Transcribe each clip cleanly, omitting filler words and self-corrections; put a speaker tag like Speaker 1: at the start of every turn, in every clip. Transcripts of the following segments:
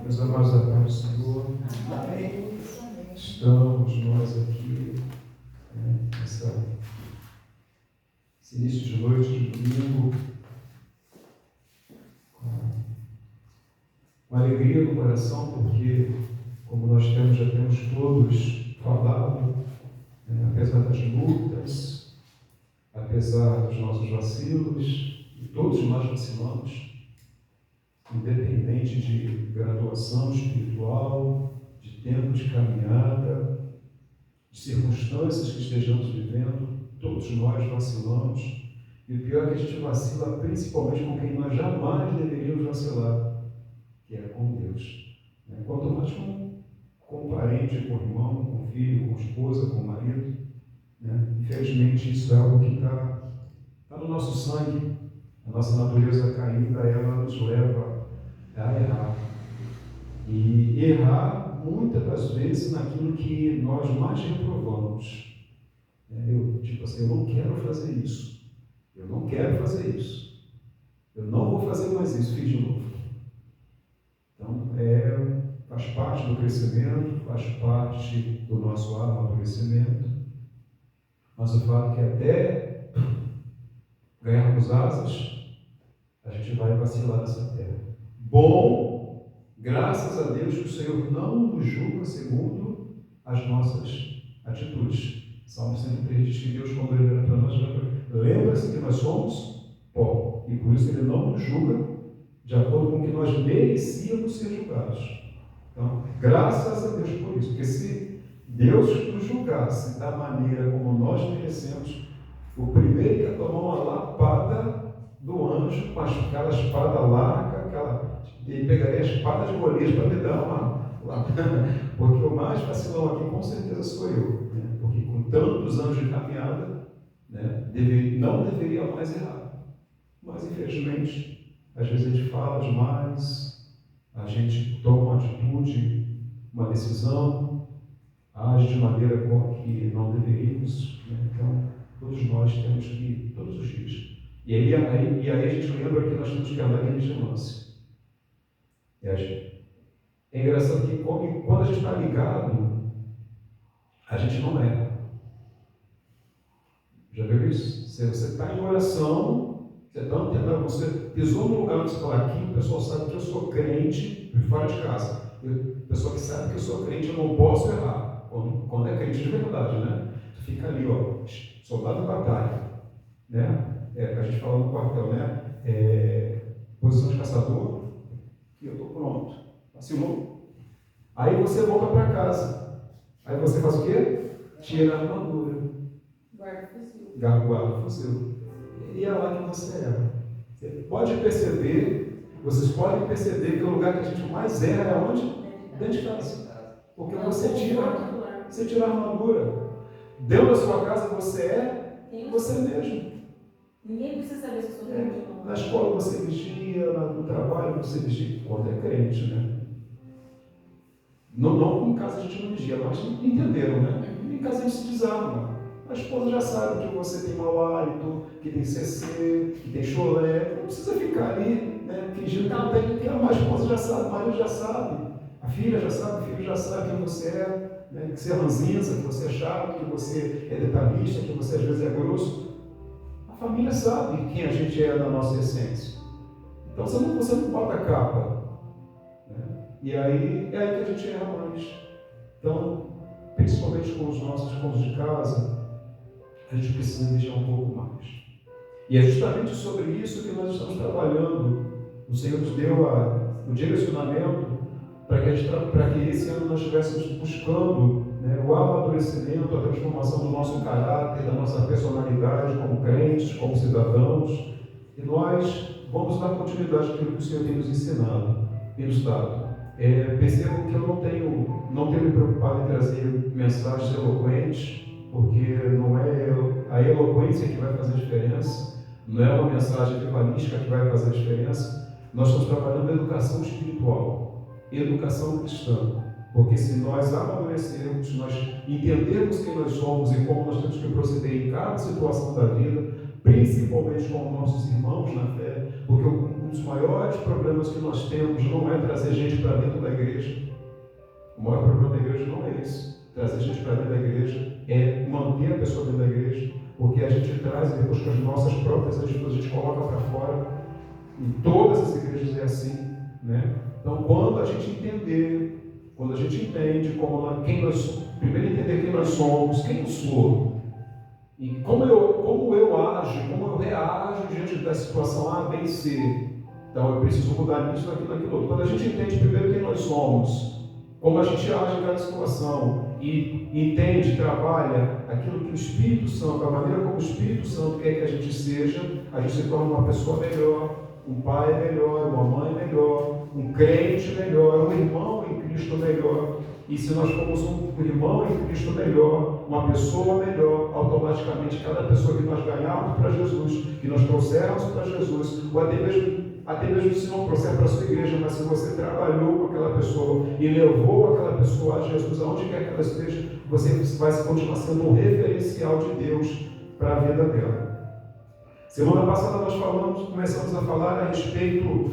Speaker 1: Meus amados, a paz do Senhor. Amém. Estamos nós aqui, nesse início de noite de domingo, com alegria no coração, porque, como nós já temos todos falado, apesar das lutas, apesar dos nossos vacilos, e todos nós vacilamos, independente de graduação espiritual, de tempo de caminhada, de circunstâncias que estejamos vivendo, todos nós vacilamos. E o pior é que a gente vacila principalmente com quem nós jamais deveríamos vacilar, que é com Deus. Quanto mais com um parente, com o irmão, com o filho, com a esposa, com o marido. Infelizmente isso é algo que está no nosso sangue. A nossa natureza caída, ela nos leva a errar. E errar muitas das vezes naquilo que nós mais reprovamos. Eu não quero fazer isso. Eu não quero fazer isso. Eu não vou fazer mais isso. Fiz de novo. Então, faz parte do crescimento, faz parte do nosso amadurecimento. Mas o fato é que até ganharmos asas, a gente vai vacilar nessa terra. Bom, graças a Deus que o Senhor não nos julga segundo as nossas atitudes. Salmo 103 diz que Deus, quando Ele olha para nós, lembra-se que nós somos pó, e por isso Ele não nos julga de acordo com o que nós merecíamos ser julgados. Então, graças a Deus por isso, porque se Deus nos julgasse da maneira como nós merecemos, o primeiro que ia tomar uma lapada do anjo, com aquela espada larga, ele pegaria a espada de Golias para me dar uma lapada, porque o mais vacilão aqui com certeza sou eu, porque com tantos anos de caminhada, não deveria mais errar, mas infelizmente, às vezes a gente fala demais, a gente toma uma atitude, uma decisão, age de maneira com que não deveríamos, então todos nós temos que, todos os dias. E aí a gente lembra que nós temos que andar em vigilância. É engraçado que quando a gente está ligado, a gente não erra. Já viu isso? Você está em oração, você está antenado, você pisou no lugar onde você fala aqui, o pessoal sabe que eu sou crente de fora de casa. O pessoal que sabe que eu sou crente, eu não posso errar. Quando é crente de verdade, Você fica ali, soldado de batalha. A gente fala no quartel, posição de caçador, que eu estou pronto. Vacilou. Aí você volta para casa. Aí você faz o quê? Tira a armadura. Guarda o fuzil. E é lá que você erra. Vocês podem perceber que o lugar que a gente mais erra é onde? Dentro de casa. Porque você tira a armadura. Dentro da sua casa você é você mesmo.
Speaker 2: Ninguém precisa saber se eu sou crente ou não.
Speaker 1: Na escola você vigia, no trabalho você vigia, quando é crente, Não em casa a gente não vigia, mas entenderam, Em casa a gente se desarma. A esposa já sabe que você tem mau hálito, que tem CC, que tem cholé, não precisa ficar ali, fingindo que não tem. A esposa já sabe, o marido já sabe, a filha já sabe, o filho já sabe quem você é, que você é ranzinza, que você é chato, que você é detalhista, que você às vezes é grosso. A família sabe quem a gente é na nossa essência. Então você não bota a capa. E aí é aí que a gente erra mais. Então, principalmente com os nossos cônjuges de casa, a gente precisa vigiar um pouco mais. E é justamente sobre isso que nós estamos trabalhando. O Senhor nos deu o direcionamento para que esse ano nós estivéssemos buscando o amadurecimento, a transformação do nosso caráter, da nossa personalidade como crentes, como cidadãos. E nós vamos dar continuidade àquilo que o Senhor tem nos ensinado e nos dado. Percebo que eu não tenho me preocupado em trazer mensagens eloquentes, porque não é a eloquência que vai fazer a diferença, não é uma mensagem evangelística que vai fazer a diferença. Nós estamos trabalhando educação espiritual, educação cristã. Porque se nós amadurecermos, se nós entendermos quem nós somos e como nós temos que proceder em cada situação da vida, principalmente com nossos irmãos na fé, porque o dos maiores problemas que nós temos não é trazer gente para dentro da igreja. O maior problema da igreja não é esse. Trazer gente para dentro da igreja é manter a pessoa dentro da igreja, porque a gente traz e depois com as nossas próprias atitudes a gente coloca para fora. Em todas as igrejas é assim, né? Então, quando a gente entende quem nós somos, primeiro entender quem nós somos, quem eu sou, e como eu ajo, como eu reajo diante da situação A, B e C. Então, eu preciso mudar nisso, naquilo outro. Quando a gente entende primeiro quem nós somos, como a gente age em cada situação, e entende, trabalha aquilo que o Espírito Santo, a maneira como o Espírito Santo quer que a gente seja, a gente se torna uma pessoa melhor, um pai melhor, uma mãe melhor, um crente melhor, um irmão em Cristo melhor. E se nós formos um irmão em Cristo melhor, uma pessoa melhor, automaticamente cada pessoa que nós ganharmos para Jesus, que nós trouxermos para Jesus, ou até mesmo se não trouxer para a sua igreja, mas se você trabalhou com aquela pessoa e levou aquela pessoa a Jesus, aonde quer que ela esteja, você vai continuar sendo um referencial de Deus para a vida dela. Semana passada nós começamos a falar a respeito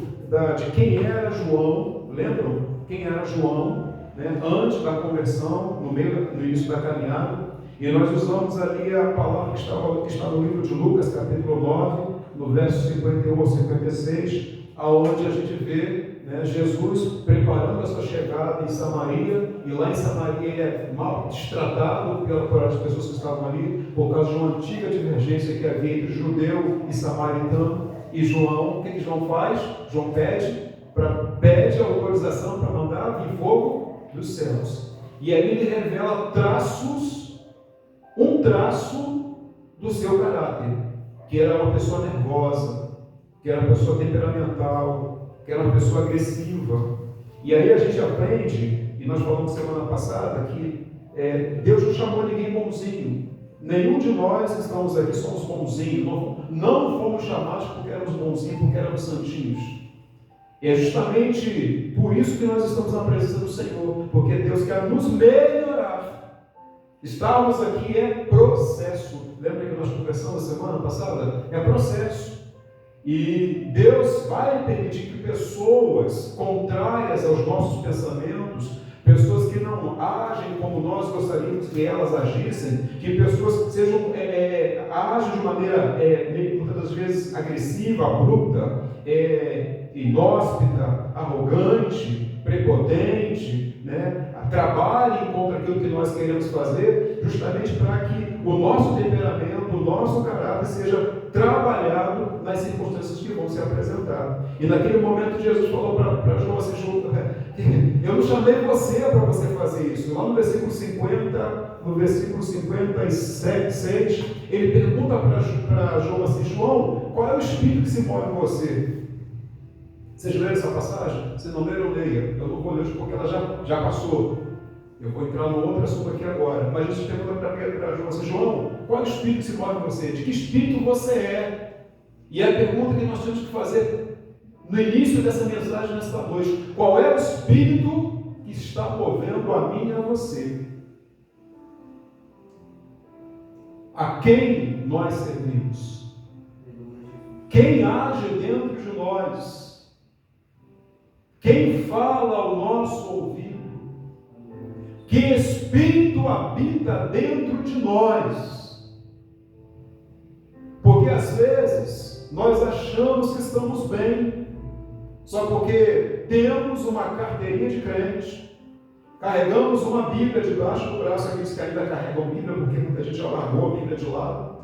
Speaker 1: de quem era João. Lembram quem era João, né? Antes da conversão, no início da caminhada? E nós usamos ali a palavra que está no livro de Lucas, capítulo 9, no verso 51 ao 56, aonde a gente vê, né, Jesus preparando a sua chegada em Samaria, e lá em Samaria ele é mal destratado pelas pessoas que estavam ali, por causa de uma antiga divergência que havia entre judeu e samaritano. E João, o que João faz? João pede autorização para mandar vir fogo dos céus. E aí ele revela um traço do seu caráter, que era uma pessoa nervosa, que era uma pessoa temperamental, que era uma pessoa agressiva. E aí a gente aprende, e nós falamos semana passada, que Deus não chamou ninguém bonzinho. Nenhum de nós que estamos aqui somos bonzinhos. Não fomos chamados porque éramos bonzinhos, porque éramos santinhos. E é justamente por isso que nós estamos na presença do Senhor, porque Deus quer nos melhorar. Estarmos aqui é processo. Lembra que nós conversamos semana passada? É processo. E Deus vai permitir que pessoas contrárias aos nossos pensamentos, pessoas que não agem como nós gostaríamos que elas agissem, que pessoas sejam, agem de maneira muitas das vezes agressiva, abrupta, inóspita, arrogante, prepotente, né? Trabalhem contra aquilo que nós queremos fazer, justamente para que o nosso temperamento, o nosso caráter seja trabalhado nas circunstâncias que vão se apresentar. E naquele momento Jesus falou para João assim: eu não chamei você para você fazer isso. Lá no versículo 56, ele pergunta para João assim: João, qual é o espírito que se move em você? Vocês leram essa passagem? Se não leram, leia. Eu não vou ler porque ela já passou. Eu vou entrar no outro assunto aqui agora. Mas Jesus pergunta para João assim: João, qual é o espírito que se move em você? De que espírito você é? E a pergunta que nós temos que fazer no início dessa mensagem nesta noite: qual é o espírito que está movendo a mim e a você? A quem nós servimos? Quem age dentro de nós? Quem fala ao nosso ouvido? Que espírito habita dentro de nós? Porque às vezes nós achamos que estamos bem, só porque temos uma carteirinha de crente, carregamos uma Bíblia debaixo do braço, aqueles que ainda carregam Bíblia, porque muita gente já largou a Bíblia de lado,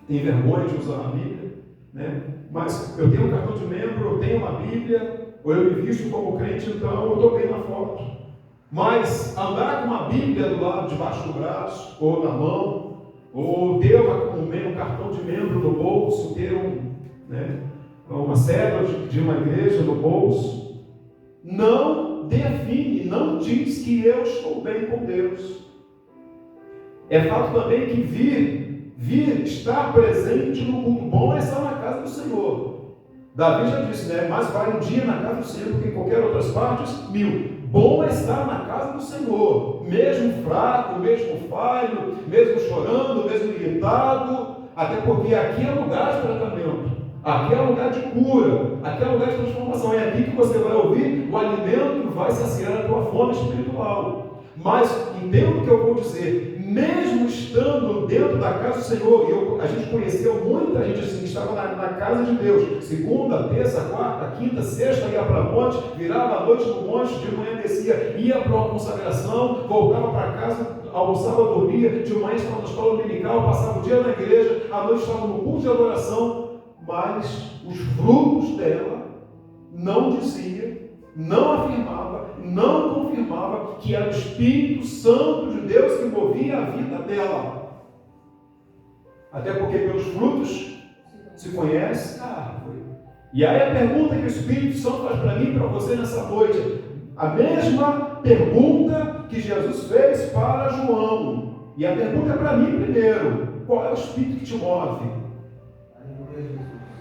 Speaker 1: tem vergonha de usar a Bíblia, né? Mas eu tenho um cartão de membro, eu tenho uma Bíblia, ou eu me visto como crente, então eu estou bem na foto. Mas andar com uma Bíblia do lado, debaixo do braço, ou na mão, ou ter um cartão de membro no bolso, ter uma cédula de uma igreja no bolso, não define, não diz que eu estou bem com Deus. É fato também que vir estar presente no culto bom é estar na casa do Senhor. Davi já disse, né? Mas vale um dia na casa do Senhor do que em qualquer outras partes 1000. Bom é estar na casa do Senhor, mesmo fraco, mesmo falho, mesmo chorando, mesmo irritado, até porque aqui é lugar de tratamento. Aqui é um lugar de cura, aqui é um lugar de transformação. É aqui que você vai ouvir o alimento que vai saciar a tua fome espiritual. Mas entenda o que eu vou dizer, mesmo estando dentro da casa do Senhor, a gente conheceu muita gente assim, que estava na casa de Deus, segunda, terça, quarta, quinta, sexta, ia para o monte, virava a noite no monte, de manhã descia, ia para uma consagração, voltava para casa, almoçava, dormia, de manhã estava na escola dominical, passava o dia na igreja, à noite estava no culto de adoração, mas os frutos dela não dizia, não afirmava, não confirmava que era o Espírito Santo de Deus que movia a vida dela. Até porque pelos frutos se conhece a árvore. E aí a pergunta que o Espírito Santo faz para mim e para você nessa noite, a mesma pergunta que Jesus fez para João. E a pergunta é para mim primeiro: qual é o Espírito que te move?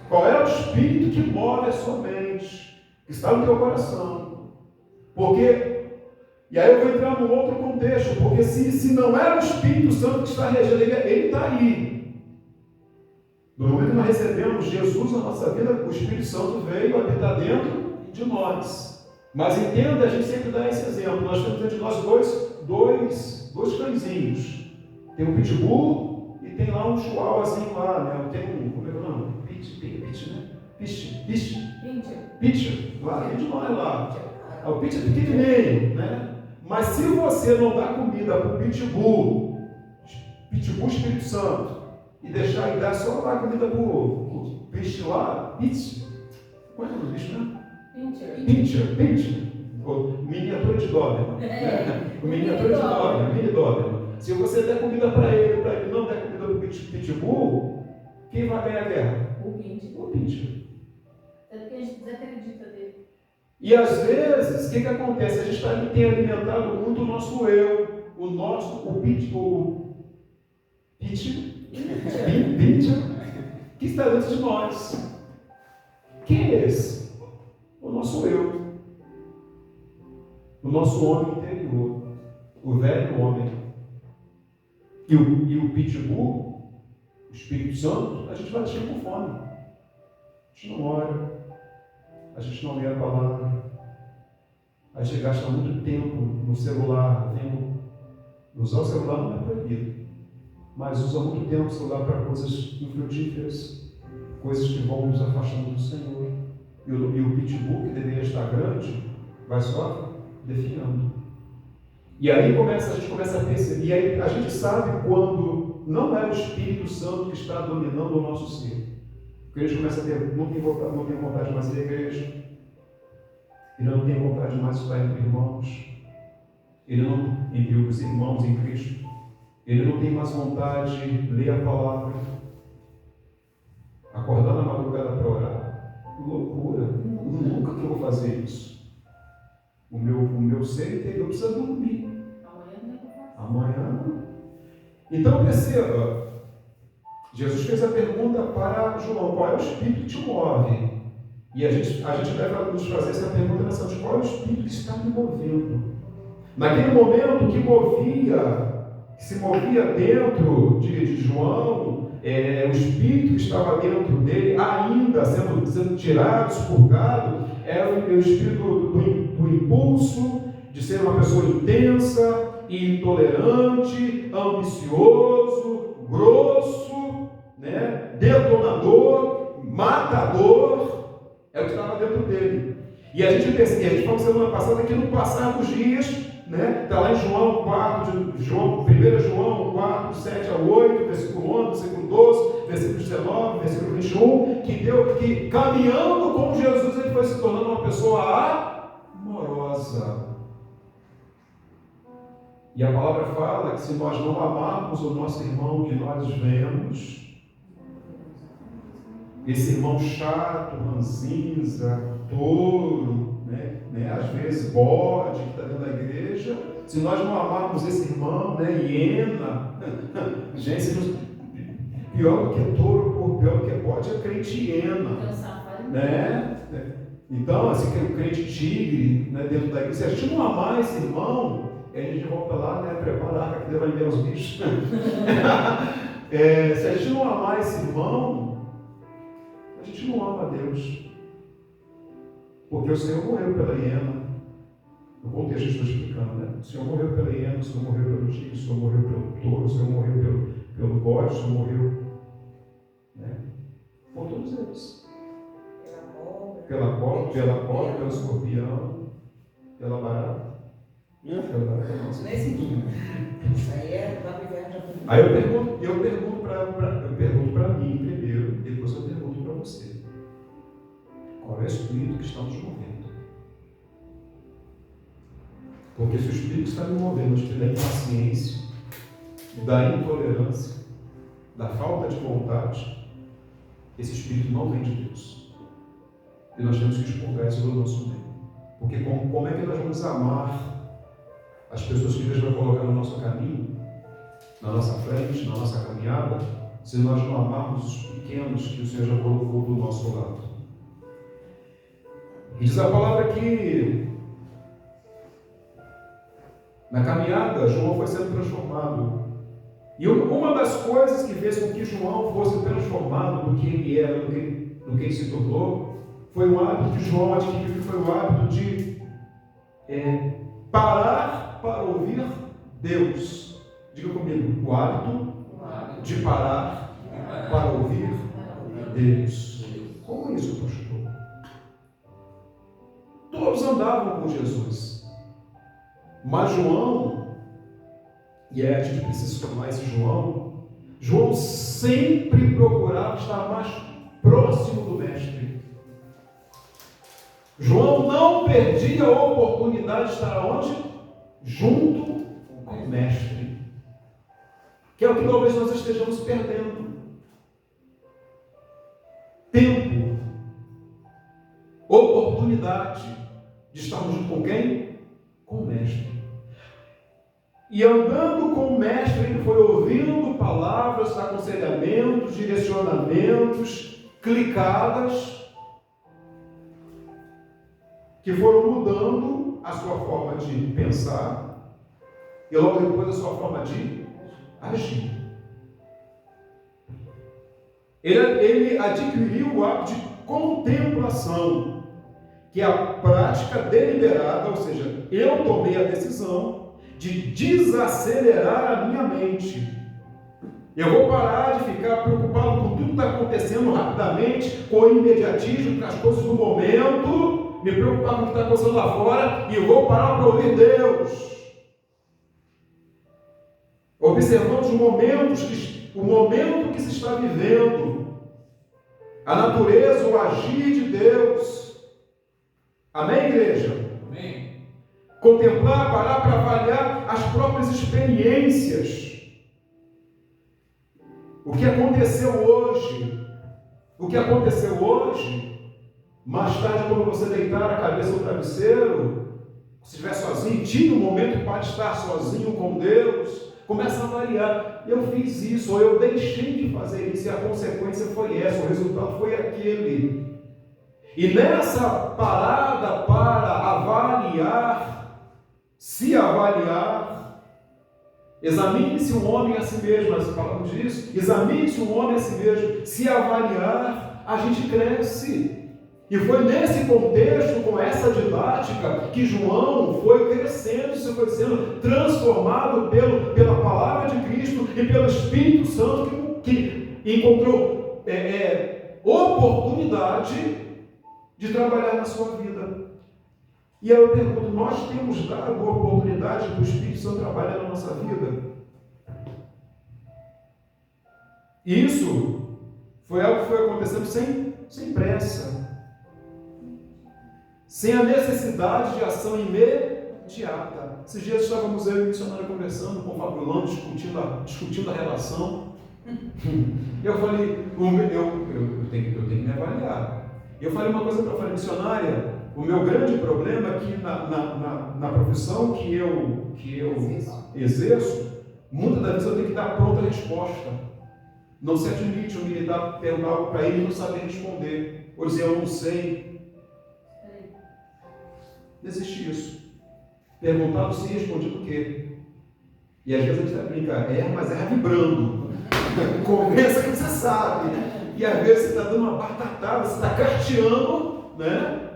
Speaker 1: Qual é o Espírito que move a sua mente, que está no teu coração? Porque, e aí eu vou entrar num outro contexto, porque se não é o Espírito Santo que está regendo, ele está aí. No momento que nós recebemos Jesus na nossa vida, o Espírito Santo veio habitar dentro de nós. Mas entenda, a gente sempre dá esse exemplo. Nós temos dentro de nós dois cãezinhos. Tem um pitbull e tem lá um chihuahuazinho lá, né? Tem um, como é que é o nome? Pitcher, lá, tem demais lá. O pitcher é pequenininho, né? Mas se você não dá comida para o pitbull Espírito Santo, e deixar e dar só lá comida para o peixe lá, qual é o nome do bicho, né? Pincher, miniatura de Doberman, né? Miniatura de Doberman, mini Doberman. Se você der comida para ele não der comida para o pitbull, quem vai ganhar a guerra? O Pincher.
Speaker 2: É porque a gente desacredita dele.
Speaker 1: E às vezes, o que acontece? A gente tem alimentado muito o nosso eu, o Pincher, que está dentro de nós. Quem é esse? O nosso eu. O nosso homem interior. O velho homem. E o pitbull, o Espírito Santo, a gente vai deixar com fome. A gente não ora. A gente não lê a palavra. A gente gasta muito tempo no celular. Usar o celular não é proibido. Mas usa muito tempo o celular para coisas infrutíferas. Coisas que vão nos afastando do Senhor. E o pitbull, que deveria estar grande, vai só definhando. E aí a gente começa a perceber. E aí a gente sabe quando não é o Espírito Santo que está dominando o nosso ser. O crente começa a ter, não tem vontade mais de ir à igreja. Ele não tem vontade mais de estar entre irmãos. Ele não, entre os irmãos em Cristo. Ele não tem mais vontade de ler a palavra. Acordar na madrugada para orar. Que loucura. Nunca que eu vou fazer isso. O meu ser interior precisa dormir. Amanhã. Então perceba. Jesus fez a pergunta para João: qual é o Espírito que te move? E a gente deve nos fazer essa pergunta nessa noite: qual é o Espírito que está me movendo? Naquele momento que se movia dentro de João, o Espírito que estava dentro dele, ainda sendo tirado, expurgado, era o Espírito do impulso, de ser uma pessoa intensa, intolerante, ambicioso, grosso, né? Detonador, matador, é o que estava dentro dele. E a gente falou semana passada que no passar dos dias, né? Está lá em João 1 João 4, 7 a 8, versículo 11, versículo 12, versículo 19, versículo 21, que caminhando com Jesus, ele foi se tornando uma pessoa amorosa. E a palavra fala que se nós não amarmos o nosso irmão que nós vemos, esse irmão chato, ranzinza, touro, né, às vezes bode, que está dentro da igreja, se nós não amarmos esse irmão, né, hiena, gente, pior do que touro, pior do que bode é crente hiena, né? Então, assim, que é o crente tigre, né, dentro da igreja, se a gente não amar esse irmão, a gente volta lá, né, prepara a arca que vai enviar os bichos. Se a gente não amar esse irmão, a gente não ama a Deus. Porque o Senhor morreu pela hiena. No contexto que eu estou explicando, né? O Senhor morreu pela hiena, o Senhor morreu pelo tigre, o Senhor morreu pelo touro, o Senhor morreu pelo bode, o Senhor morreu, né? Por todos eles. Pela cobra, pelo escorpião, pela barata.
Speaker 3: Nesse dia. Isso aí é da viagem.
Speaker 1: Aí eu pergunto para mim primeiro, depois eu pergunto para você. Qual é o espírito que está nos movendo? Porque se o espírito está me movendo, o espírito da impaciência, da intolerância, da falta de vontade, esse espírito não vem de Deus. E nós temos que expurgar isso do nosso meio. Porque como é que nós vamos amar as pessoas que Deus vai colocar no nosso caminho, na nossa frente, na nossa caminhada, se nós não amarmos os pequenos que o Senhor já colocou do nosso lado? E diz a palavra que na caminhada João foi sendo transformado. E uma das coisas que fez com que João fosse transformado do que ele era, do que ele se tornou, foi um hábito que João adquiriu, que foi o hábito de parar para ouvir Deus. Diga comigo, o hábito de parar para ouvir Deus. Como isso, pastor? Todos andavam com Jesus. Mas João, e a gente precisa tomar esse João sempre procurava estar mais próximo do Mestre. João não perdia a oportunidade de estar onde? Junto com o Mestre. Que é o que talvez nós estejamos perdendo. Tempo, oportunidade de estarmos junto com quem? Com o Mestre. E andando com o Mestre, ele foi ouvindo palavras, aconselhamentos, direcionamentos, clicadas, que foram mudando a sua forma de pensar e logo depois a sua forma de agir. Ele adquiriu o hábito de contemplação, que é a prática deliberada, ou seja, eu tomei a decisão de desacelerar a minha mente. Eu vou parar de ficar preocupado com tudo que está acontecendo rapidamente, com o imediatismo, com as coisas do momento, me preocupar com o que está acontecendo lá fora, e eu vou parar para ouvir Deus. Observamos o momento que se está vivendo, a natureza, o agir de Deus. Amém, igreja?
Speaker 4: Amém.
Speaker 1: Contemplar, parar para avaliar as próprias experiências. O que aconteceu hoje, mais tarde, quando você deitar a cabeça no travesseiro, se estiver sozinho, tire um momento para estar sozinho com Deus, começa a avaliar. Eu fiz isso, ou eu deixei de fazer isso, e a consequência foi essa, o resultado foi aquele. E nessa parada para avaliar, se avaliar, examine-se um homem a si mesmo, nós falamos disso, examine-se um homem a si mesmo, se avaliar, a gente cresce. E foi nesse contexto, com essa didática, que João foi crescendo, foi sendo transformado pela palavra de Cristo e pelo Espírito Santo, que encontrou oportunidade de trabalhar na sua vida. E aí eu pergunto, nós temos dado a oportunidade para o Espírito Santo trabalhar na nossa vida? Isso foi algo que foi acontecendo sem pressa, sem a necessidade de ação imediata. Esses dias estávamos eu e o missionário conversando, confabulando, discutindo a relação. Eu falei, eu tenho que me avaliar. Eu falei uma coisa para a missionária, o meu grande problema é que na profissão que eu exerço, muitas das vezes eu tenho que dar pronta resposta. Não se admite um militar perguntar algo para ele e não saber responder, ou dizer eu não sei. Não existe isso. Perguntado se respondido o quê? E às vezes a gente brinca, mas vibrando. Conversa que você sabe. E às vezes você está dando uma batatada, você está carteando, né?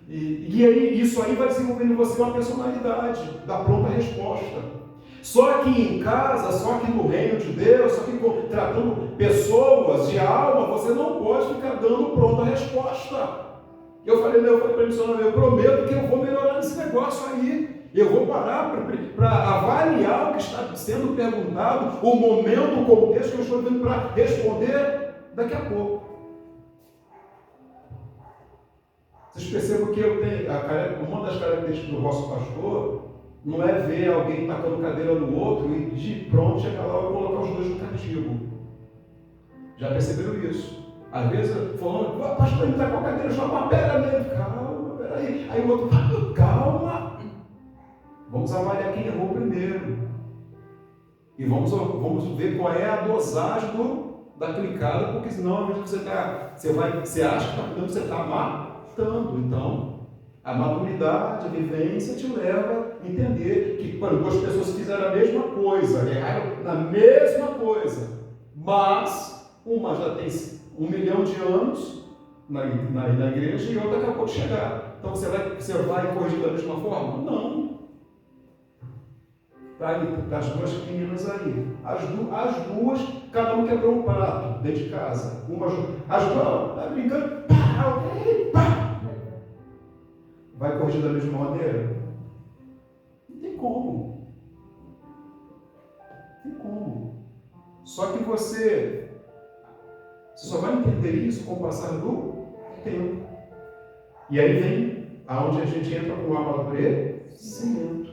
Speaker 1: E aí, isso aí vai desenvolvendo em você uma personalidade da pronta resposta. Só que em casa, só que no reino de Deus, só que tratando pessoas de alma, você não pode ficar dando pronta resposta. Eu falei para a missionária, eu prometo que eu vou melhorar nesse negócio aí. Eu vou parar para avaliar o que está sendo perguntado, o momento, o contexto que eu estou vendo para responder daqui a pouco. Vocês percebam que eu tenho, uma das características do vosso pastor não é ver alguém tacando cadeira no outro e de pronto chegar lá e colocar os dois no castigo. Já perceberam isso? Às vezes, falando, pastor, ele está com a cadeira, joga uma pedra nele. Calma, peraí. Aí o outro, calma. Vamos avaliar quem errou primeiro. E vamos ver qual é a dosagem da clicada, porque senão, às vezes, você acha que está cuidando, você está matando. Então, a maturidade, a vivência te leva a entender que quando duas pessoas fizeram a mesma coisa, erraram na mesma coisa, mas uma já tem 1 milhão de anos na igreja e outra acabou de chegar. Então você vai corrigir da mesma forma? Não. Tá aí, as duas meninas aí. As duas, cada um quebrou um prato dentro de casa. As duas, tá brincando, pá. Vai corrigir da mesma maneira? Não tem como. Não tem como. Só que você só vai entender isso com o passar do tempo. E aí vem aonde a gente entra com o amadurecimento.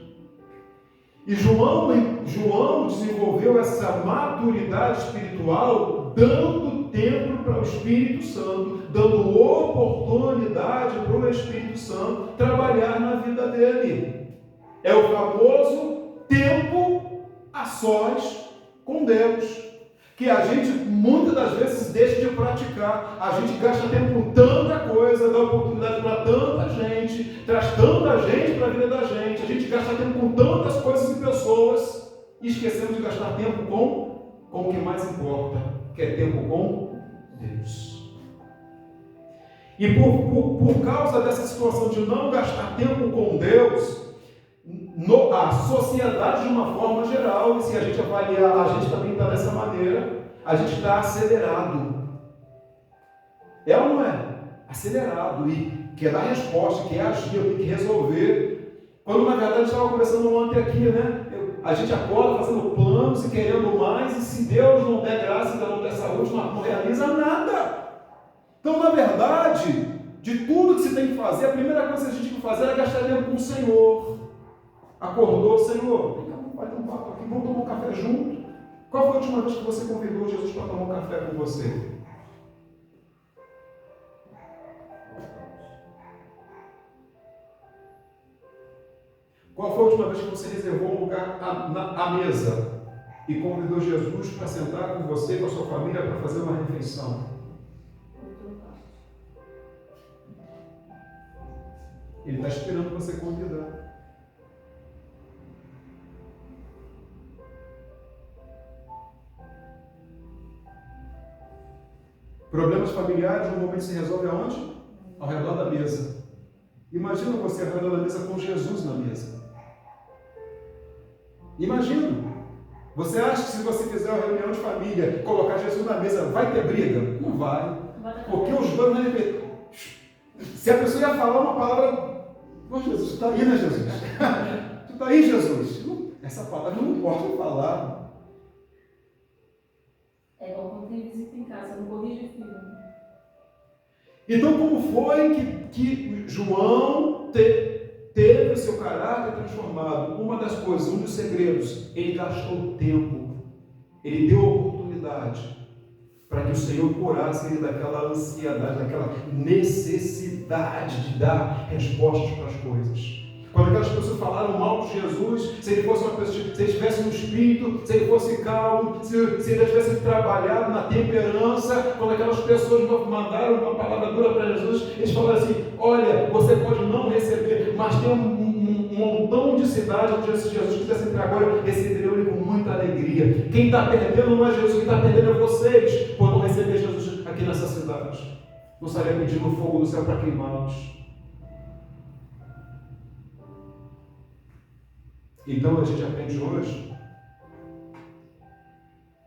Speaker 1: E João desenvolveu essa maturidade espiritual dando tempo para o Espírito Santo, dando oportunidade para o Espírito Santo trabalhar na vida dele. É o famoso tempo a sós com Deus, que a gente muitas das vezes deixa de praticar. A gente gasta tempo com tanta coisa, dá oportunidade para tanta gente, traz tanta gente para a vida da gente. A gente gasta tempo com tantas coisas e pessoas e esquecemos de gastar tempo com o que mais importa, que é tempo com Deus. E por causa dessa situação de não gastar tempo com Deus, a sociedade de uma forma geral, e se a gente avaliar, a gente também está dessa maneira, a gente está acelerado. É ou não é? Acelerado, e quer dar resposta, quer agir, tem que resolver. Quando na verdade estava conversando ontem aqui, né? A gente acorda fazendo planos e querendo mais, e se Deus não der graça, ainda não der saúde, não realiza nada. Então, na verdade, de tudo que se tem que fazer, a primeira coisa que a gente tem que fazer é gastar tempo com o Senhor. Acordou, Senhor, vai ter um papo aqui, vamos tomar um café junto. Qual foi a última vez que você convidou Jesus para tomar um café com você? Qual foi a última vez que você reservou um lugar à mesa e convidou Jesus para sentar com você e com a sua família para fazer uma refeição? Ele está esperando você convidar. Problemas familiares normalmente se resolvem aonde? Ao redor da mesa. Imagina você ao redor da mesa com Jesus na mesa. Imagina. Você acha que se você fizer uma reunião de família, colocar Jesus na mesa, vai ter briga? Não vai. Porque os dois vão repetir. Se a pessoa ia falar uma palavra, oh, Jesus, está aí, né, Jesus? Tu está aí, Jesus? Essa palavra não pode falar.
Speaker 2: É igual quando tem visita em casa, não corrige filho.
Speaker 1: Então, como foi que João teve o seu caráter transformado? Uma das coisas, um dos segredos, ele gastou tempo, ele deu oportunidade para que o Senhor curasse ele daquela ansiedade, daquela necessidade de dar respostas para as coisas. Quando aquelas pessoas falaram mal de Jesus, se ele fosse uma pessoa, se ele tivesse um espírito, se ele fosse calmo, se ele tivesse trabalhado na temperança, quando aquelas pessoas mandaram uma palavra dura para Jesus, eles falaram assim: olha, você pode não receber, mas tem um montão de cidade onde se Jesus quisesse entrar agora, receberiam ele com muita alegria. Quem está perdendo não é Jesus, quem está perdendo é vocês, por não receber Jesus aqui nessa cidade. Não estaria pedindo fogo do céu para queimá-los. Então a gente aprende hoje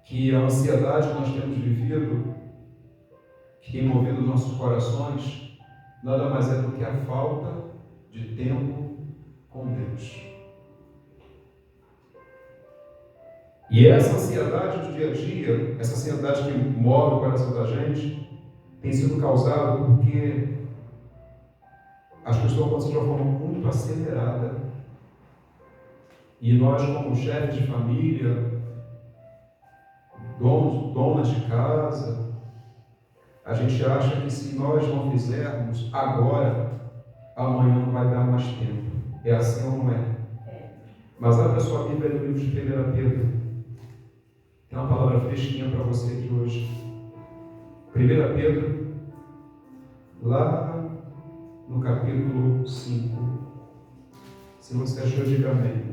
Speaker 1: que a ansiedade que nós temos vivido, que tem movido nossos corações, nada mais é do que a falta de tempo com Deus. E essa ansiedade do dia a dia, essa ansiedade que move o coração da gente, tem sido causada porque as pessoas estão acontecendo de uma forma muito acelerada. E nós, como chefes de família, donas de casa, a gente acha que se nós não fizermos agora, amanhã não vai dar mais tempo. É assim ou não é? Mas abra a sua Bíblia no livro de 1 Pedro. Tem uma palavra fresquinha para você aqui hoje. 1 Pedro, lá no capítulo 5. Se você achou, diga amém.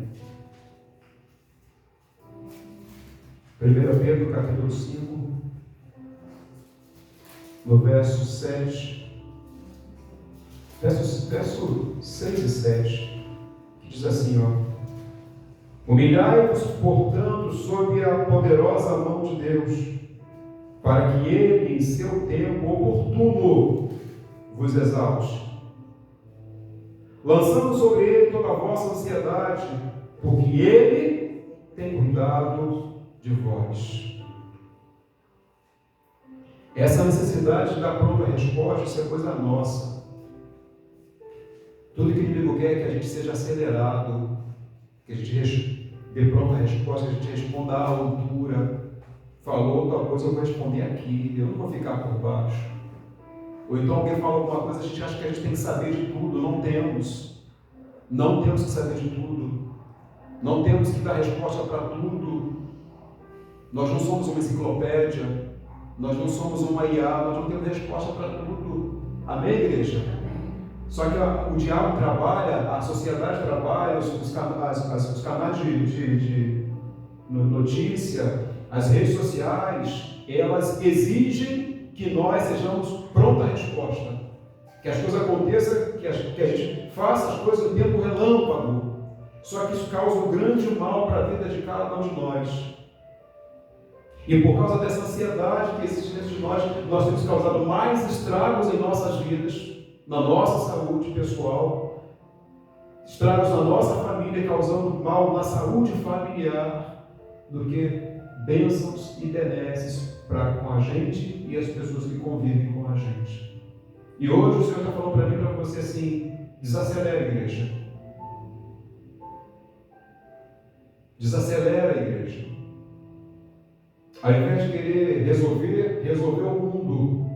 Speaker 1: 1 Pedro, capítulo 5, no verso 7, verso 6 e 7, que diz assim, ó: humilhai-vos, portanto, sob a poderosa mão de Deus, para que Ele, em seu tempo oportuno, vos exalte, lançando sobre Ele toda a vossa ansiedade, porque Ele tem cuidado de vós. Essa necessidade da pronta resposta, isso é coisa nossa. Tudo que o inimigo quer é que a gente seja acelerado, que a gente dê pronta resposta, que a gente responda à altura. Falou tal coisa, eu vou responder aqui, eu não vou ficar por baixo. Ou então alguém fala alguma coisa, a gente acha que a gente tem que saber de tudo. Não temos. Não temos que saber de tudo. Não temos que dar resposta para tudo. Nós não somos uma enciclopédia, nós não somos uma IA, nós não temos resposta para tudo. Amém, igreja? Só que o diabo trabalha, a sociedade trabalha, os canais de notícia, as redes sociais, elas exigem que nós sejamos pronta resposta. Que as coisas aconteçam, que a gente faça as coisas no tempo relâmpago. Só que isso causa um grande mal para a vida de cada um de nós. E por causa dessa ansiedade que existe dentro de nós temos causado mais estragos em nossas vidas, na nossa saúde pessoal, estragos na nossa família, causando mal na saúde familiar, do que bênçãos e benesses para com a gente e as pessoas que convivem com a gente. E hoje o Senhor está falando para mim e para você assim: desacelera, igreja. Desacelera, igreja. Ao invés de querer resolver o mundo,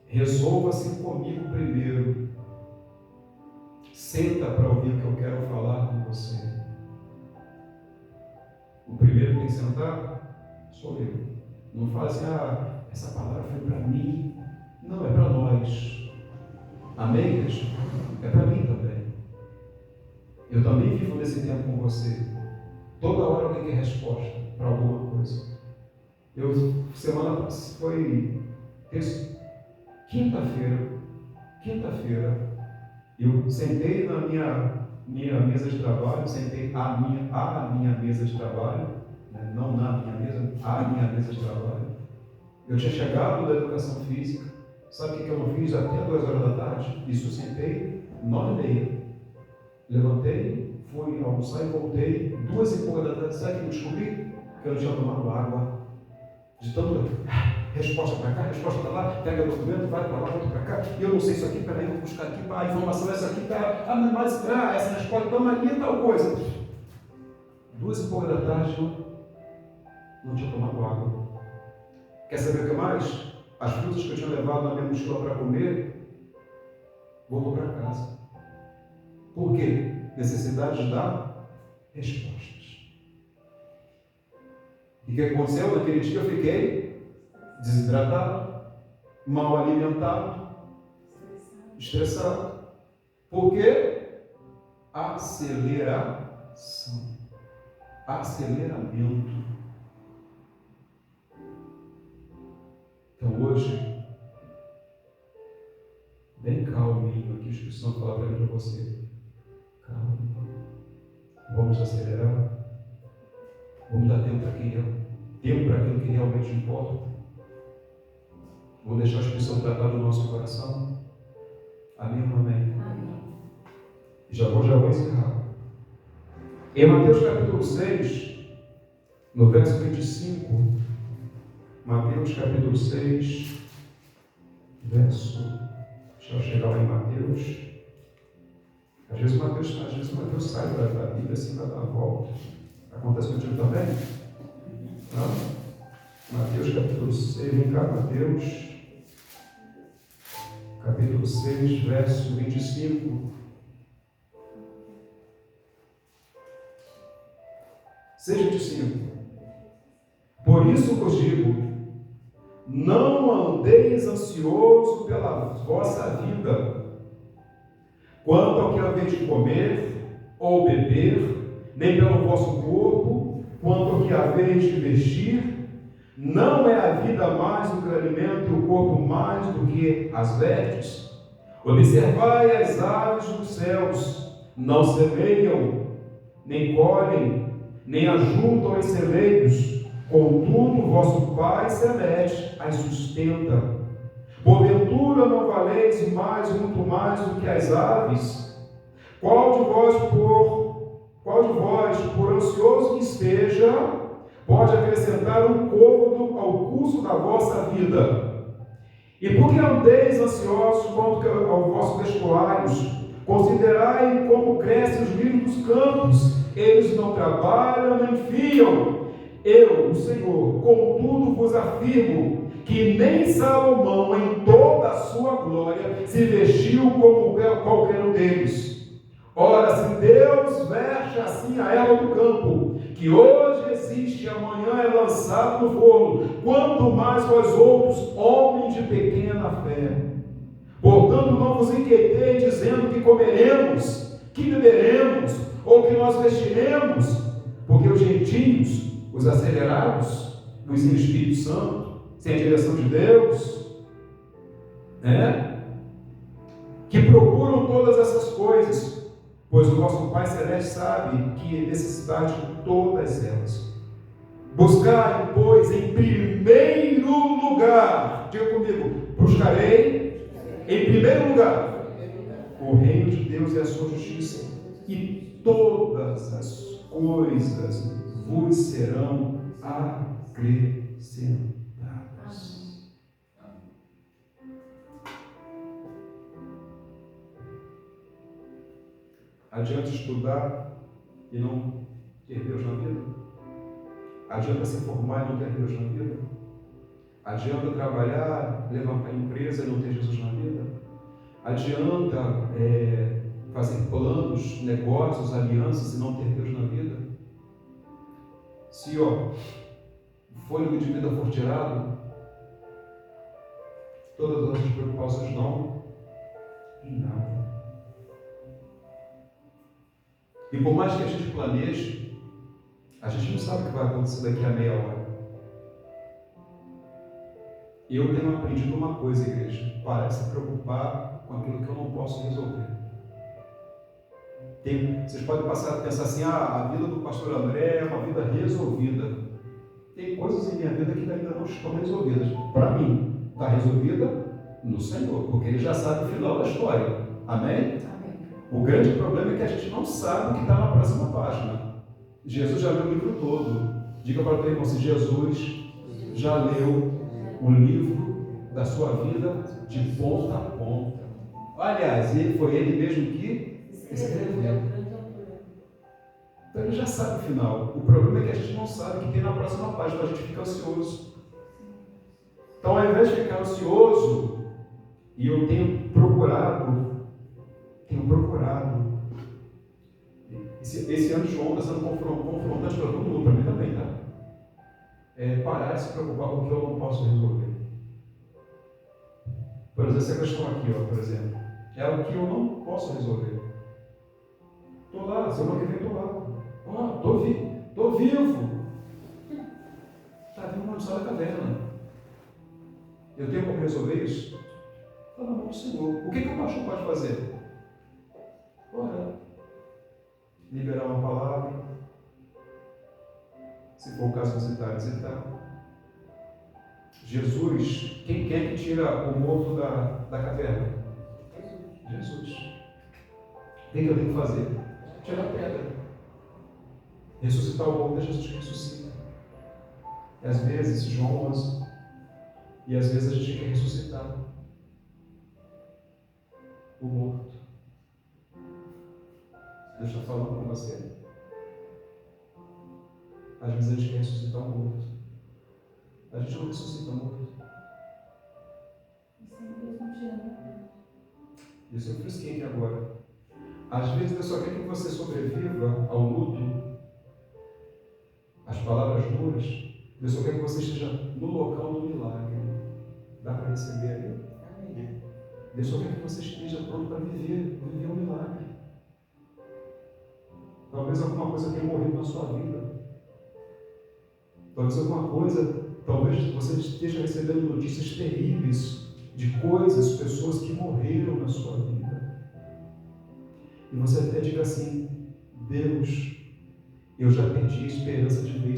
Speaker 1: resolva-se comigo primeiro. Senta para ouvir o que eu quero falar com você. O primeiro que tem que sentar sou eu. Não fala assim: essa palavra foi para mim. Não, é para nós. Amém, igreja? É para mim também. Eu também vivo nesse tempo com você. Toda hora alguém quer resposta para alguma coisa. Semana foi quinta-feira, eu sentei na minha mesa de trabalho, sentei à minha mesa de trabalho, né? Não na minha mesa, à minha mesa de trabalho. Eu tinha chegado da educação física, sabe o que eu não fiz até 2 horas da tarde? Isso eu sentei 9h30. Levantei, fui almoçar e voltei 2h pouca da tarde. Sabe o que eu descobri? Que eu não tinha tomado água. De tanto resposta para cá, resposta para lá, pega documento, vai para lá, volta para cá, e eu não sei isso aqui, peraí, eu vou buscar aqui, a informação é essa aqui, tá, mas essa resposta, toma ali tal coisa. 2h pouca da tarde, não tinha tomado água. Quer saber o que mais? As frutas que eu tinha levado na minha mochila para comer, voltou para casa. Por quê? Necessidade de dar respostas. E o que aconteceu? Naquele dia eu fiquei desidratado, mal alimentado, estressado. Por quê? Aceleração. Aceleramento. Então hoje Espírito Santo falar para mim e para você: calma, vamos acelerar, vamos dar tempo para aquilo que realmente importa. Vamos deixar o Espírito Santo tratar do nosso coração. Amém ou amém?
Speaker 2: Amém.
Speaker 1: Já vou encerrar. Em Mateus capítulo 6, no verso 25, Mateus capítulo 6, verso, deixa eu chegar lá em Mateus. Às vezes o Mateus sai da Bíblia assim, vai dar uma volta. Acontece contigo também? Não? Mateus capítulo 6, vem cá, Mateus capítulo 6, verso 25. 6:25. Por isso vos digo, não andeis ansioso pela vossa vida, quanto ao que haveis de comer ou beber, nem pelo vosso corpo, quanto ao que haveis de vestir. Não é a vida mais do que o alimento e o corpo mais do que as vestes? Observai as aves dos céus, não semeiam, nem colhem, nem ajuntam em celeiros, contudo vosso Pai Celeste as sustenta. Porventura não valeis muito mais do que as aves? Qual de vós, por ansioso que esteja, pode acrescentar um côvado ao curso da vossa vida? E por que andeis ansiosos quanto ao vosso vestuários? Considerai como crescem os lírios dos campos, eles não trabalham nem fiam. Eu, o Senhor, contudo vos afirmo que nem Salomão, em toda a sua glória, se vestiu como qualquer um deles. Ora, se Deus veste assim a erva do campo, que hoje existe e amanhã é lançado no forno, quanto mais vós outros, homens de pequena fé. Portanto, não vos inquieteis dizendo que comeremos, que beberemos, ou que nós vestiremos, porque os gentios, os acelerados, os sem Espírito Santo, sem a direção de Deus, que procuram todas essas coisas, pois o vosso Pai Celeste sabe que é necessidade de todas elas. Buscai, pois, em primeiro lugar, diga comigo, buscarei em primeiro lugar o reino de Deus e a sua justiça, e todas as coisas vos serão acrescentadas. Adianta estudar e não ter Deus na vida? Adianta se formar e não ter Deus na vida? Adianta trabalhar, levantar a empresa e não ter Jesus na vida? Adianta fazer planos, negócios, alianças e não ter Deus na vida? Se o fôlego de vida for tirado, todas as nossas preocupações não em nada. E por mais que a gente planeje, a gente não sabe o que vai acontecer daqui a meia hora. Eu tenho aprendido uma coisa, igreja: parar de se preocupar com aquilo que eu não posso resolver. Vocês podem passar a pensar assim: a vida do pastor André é uma vida resolvida. Tem coisas em minha vida que ainda não estão resolvidas. Para mim, está resolvida no Senhor, porque Ele já sabe o final da história. Amém? O grande problema é que a gente não sabe o que está na próxima página. Jesus já leu o livro todo. Diga para o teu irmão: se Jesus já leu o livro da sua vida de ponta a ponta. Aliás, foi ele mesmo que escreveu. Então ele já sabe o final. O problema é que a gente não sabe o que tem na próxima página. A gente fica ansioso. Então, ao invés de ficar ansioso, e eu tenho procurado, esse ano João está sendo confrontante para todo mundo, para mim também, tá? Parar de se preocupar com o que eu não posso resolver. Por exemplo, essa questão aqui, por exemplo, é o que eu não posso resolver. Estou lá, semana que vem estou lá. Estou vivo. Está vindo uma história da caverna. Eu tenho como resolver isso? Está na mão do Senhor. O que o pastor pode fazer? liberar uma palavra, se for o caso visitar. Jesus, quem quer que tira o morto da caverna? Jesus. O que eu tenho que fazer? Tirar a pedra. Ressuscitar o morto é Jesus que ressuscita. E às vezes, João 11, e às vezes a gente quer ressuscitar o morto. Deus está falando com você. Às vezes a gente quer ressuscitar o morto. A gente não ressuscita o morto. Isso eu frisquei aqui agora. Às vezes Deus só quer que você sobreviva ao luto, às palavras duras. Deus só quer que você esteja no local do milagre. Dá para receber ali? Amém. Deus só quer que você esteja pronto para viver o milagre. Talvez alguma coisa tenha morrido na sua vida. Talvez você esteja recebendo notícias terríveis de coisas, pessoas que morreram na sua vida. E você até diga assim: Deus, eu já perdi a esperança de ver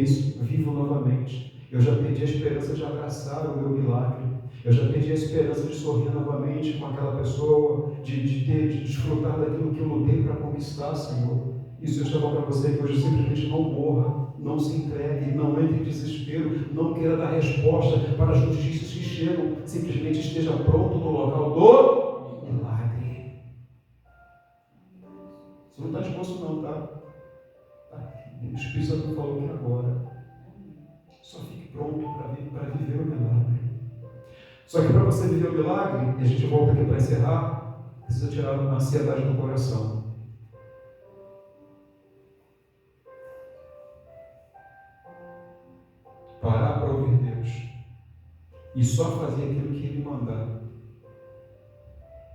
Speaker 1: isso vivo novamente. Eu já perdi a esperança de abraçar o meu milagre. Eu já perdi a esperança de sorrir novamente com aquela pessoa, de desfrutar daquilo que eu lutei para conquistar, Senhor. Isso eu chamo para você que hoje simplesmente não morra, não se entregue, não entre em desespero, não queira dar resposta para as notícias que chegam, simplesmente esteja pronto no local do milagre. Você não está disposto não, tá? O Espírito Santo me falou aqui agora. Só fique pronto para viver o milagre. Só que para você viver o milagre, e a gente volta aqui para encerrar, precisa tirar a ansiedade do coração. Parar para ouvir Deus e só fazer aquilo que Ele mandar.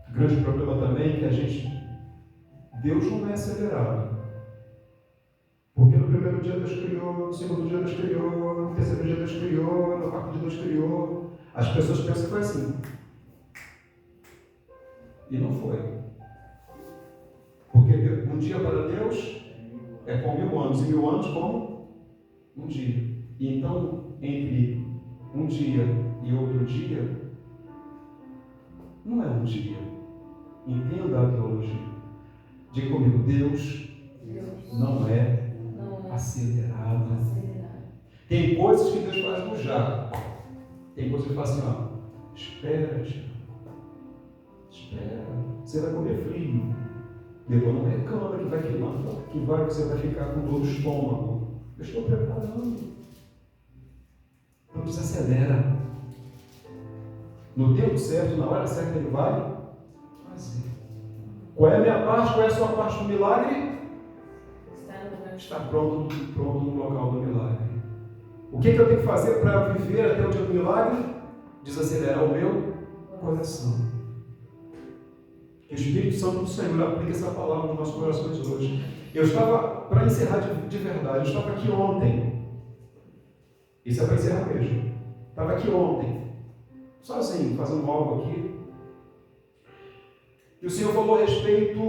Speaker 1: O grande problema também é que Deus não é acelerado. Porque no primeiro dia Deus criou, no segundo dia Deus criou, no terceiro dia Deus criou, no quarto dia Deus criou. As pessoas pensam que foi assim. E não foi. Porque um dia para Deus é como 1000 anos, e 1000 anos como um dia. E então, entre um dia e outro dia, não é um dia. Entenda a teologia. Diga comigo: Deus não é acelerado. Tem coisas que Deus faz no já. Tem coisas que Ele fala assim: ó, espera. Você vai comer frio. Depois não reclama que vai queimar, você vai ficar com dor no estômago. Eu estou preparando. Não se acelera. No tempo certo, na hora certa, Ele vai fazer. Qual é a minha parte? Qual é a sua parte do milagre? Está pronto no local do milagre. O que eu tenho que fazer para viver até o dia do milagre? Desacelerar o meu coração. Que o Espírito Santo do Senhor aplique essa palavra nos nossos corações hoje. Eu estava, para encerrar de verdade, eu estava aqui ontem. Isso é para encerrar mesmo. Estava aqui ontem, sozinho, fazendo algo aqui. E o Senhor falou a respeito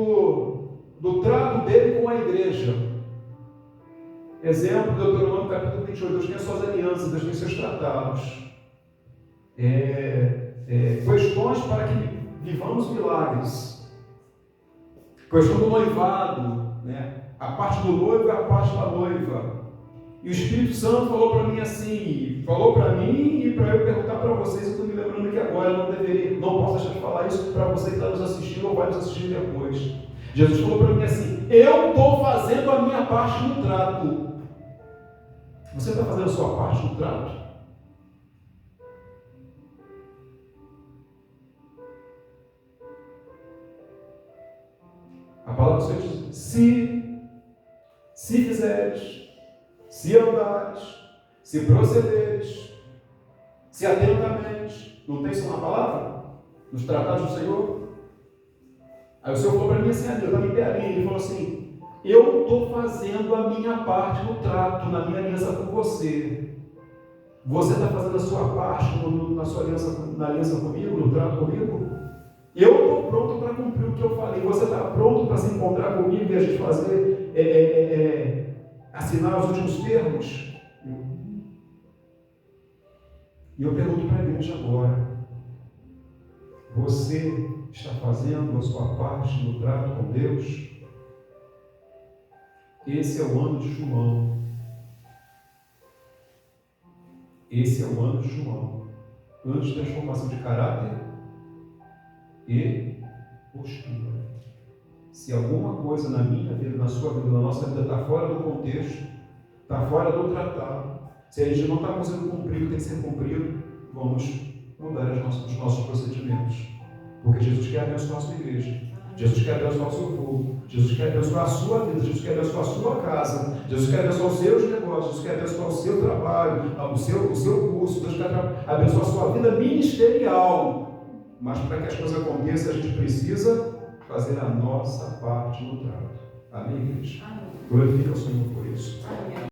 Speaker 1: do trato dele com a igreja. Exemplo, Deuteronômio capítulo 28. Deus tem as suas alianças, Deus tem seus tratados. Questões para que vivamos milagres. Questão do noivado, né? A parte do noivo é a parte da noiva. E o Espírito Santo falou para mim assim, falou para mim e para eu perguntar para vocês. Eu estou me lembrando que agora eu não posso deixar de falar isso para você que está nos assistindo ou vai nos assistir depois. Jesus falou para mim assim: eu estou fazendo a minha parte no trato. Você está fazendo a sua parte no trato? A palavra do Senhor diz: se fizeres, se andares, se procederes, se atentamente. Não tem isso na palavra? Nos tratados do Senhor? Aí o Senhor falou para mim assim: eu estava em pé ali, Ele falou assim: eu estou fazendo a minha parte no trato, na minha aliança com você. Você está fazendo a sua parte na aliança comigo, no trato comigo? Eu estou estou pronto para cumprir o que eu falei. Você está pronto para se encontrar comigo e a gente fazer, assinar os últimos termos? E eu pergunto para a igreja agora: você está fazendo a sua parte no trato com Deus? Esse é o ano de João. Esse é o ano de João. Ano de transformação de caráter e postura. Se alguma coisa na minha vida, na sua vida, na nossa vida está fora do contexto, está fora do tratado, se a gente não está conseguindo cumprir o que tem que ser cumprido, vamos mudar os nossos procedimentos. Porque Jesus quer abençoar a sua igreja. Jesus quer abençoar o seu povo. Jesus quer abençoar a sua vida. Jesus quer abençoar a sua casa. Jesus quer abençoar os seus negócios. Jesus quer abençoar o seu trabalho, o seu curso. Deus quer abençoar a sua vida ministerial. Mas para que as coisas aconteçam, a gente precisa fazer a nossa parte no trato. Amém, igreja?
Speaker 2: Amém.
Speaker 1: Glorifica o Senhor por isso.
Speaker 2: Amém.